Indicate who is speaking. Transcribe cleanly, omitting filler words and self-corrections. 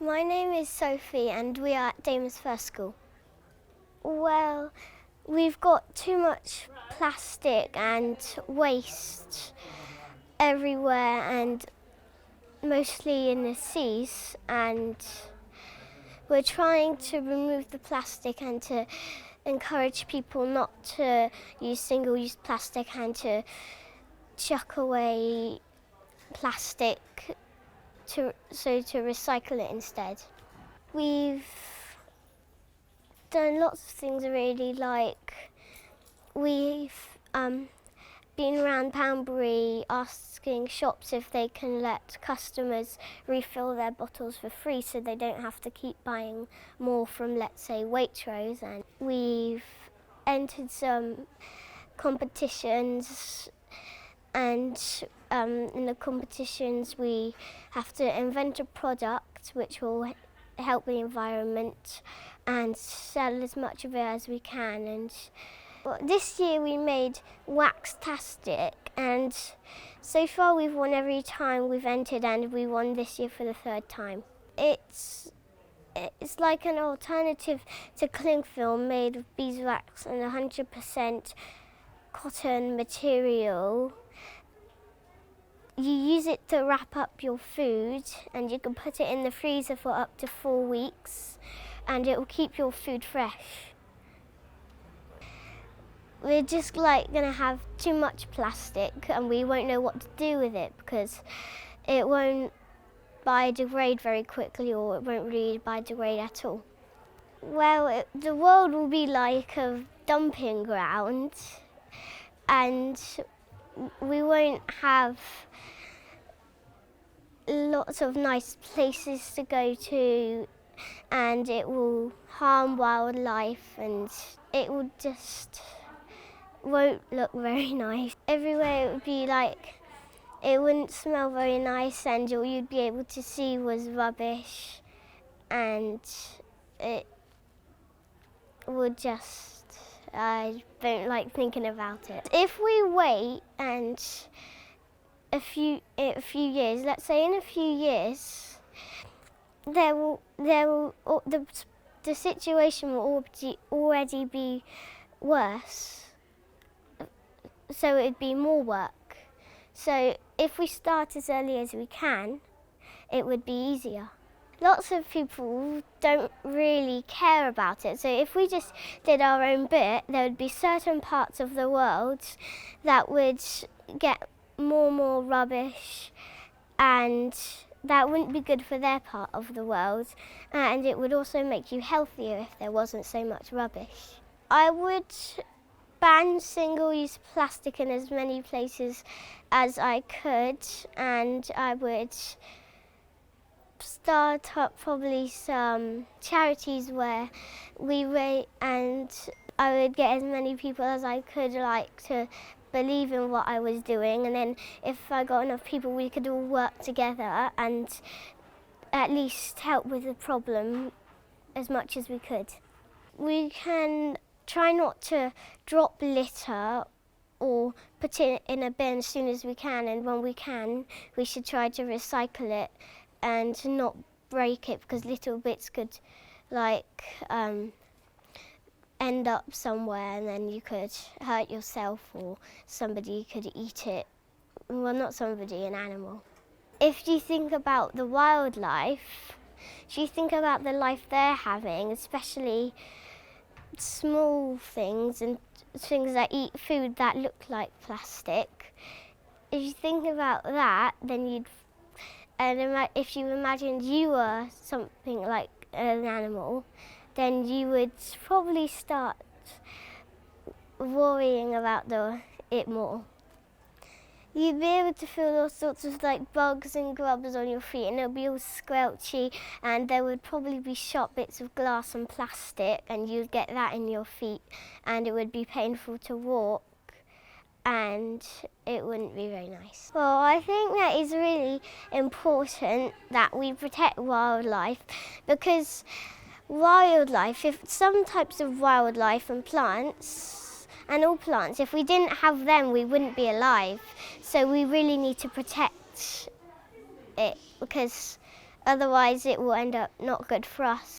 Speaker 1: My name is Sophie and we are at Damon's First School. Well, we've got too much plastic and waste everywhere and mostly in the seas, and we're trying to remove the plastic and to encourage people not to use single-use plastic and to chuck away plastic to recycle it instead. We've done lots of things really, like we've been around Poundbury asking shops if they can let customers refill their bottles for free so they don't have to keep buying more from, let's say, Waitrose. And we've entered some competitions, and in the competitions we have to invent a product which will help the environment and sell as much of it as we can. And this year we made wax-tastic, and so far we've won every time we've entered, and we won this year for the third time. It's like an alternative to cling film made of beeswax and 100% cotton material. You use it to wrap up your food, and you can put it in the freezer for up to 4 weeks, and it will keep your food fresh. We're just going to have too much plastic, and we won't know what to do with it because it won't biodegrade very quickly, or it won't really biodegrade at all. Well, the world will be like a dumping ground, and we won't have lots of nice places to go to, and it will harm wildlife, and it will just won't look very nice. Everywhere it would be it wouldn't smell very nice, and all you'd be able to see was rubbish, and it would just, I don't like thinking about it. If we wait and a few years, let's say in a few years, the situation will already be worse, so it'd be more work. So if we start as early as we can, it would be easier. Lots of people don't really care about it, so if we just did our own bit, there would be certain parts of the world that would get more rubbish, and that wouldn't be good for their part of the world, and it would also make you healthier if there wasn't so much rubbish. I would ban single-use plastic in as many places as I could, and I would start up probably some charities where and I would get as many people as I could to believe in what I was doing, and then if I got enough people, we could all work together and at least help with the problem as much as we could. We can try not to drop litter or put it in a bin as soon as we can, and when we can, we should try to recycle it and not break it, because little bits could end up somewhere, and then you could hurt yourself, or somebody could eat it. Well, not somebody, an animal. If you think about the wildlife, if you think about the life they're having, especially small things and things that eat food that look like plastic, if you think about that, then if you imagined you were something like an animal, then you would probably start worrying about it more. You'd be able to feel all sorts of bugs and grubs on your feet, and it'll be all squelchy, and there would probably be sharp bits of glass and plastic, and you'd get that in your feet, and it would be painful to walk, and it wouldn't be very nice. Well, I think that it's really important that we protect wildlife, because if some types of wildlife and plants, and all plants, if we didn't have them, we wouldn't be alive. So we really need to protect it, because Otherwise it will end up not good for us.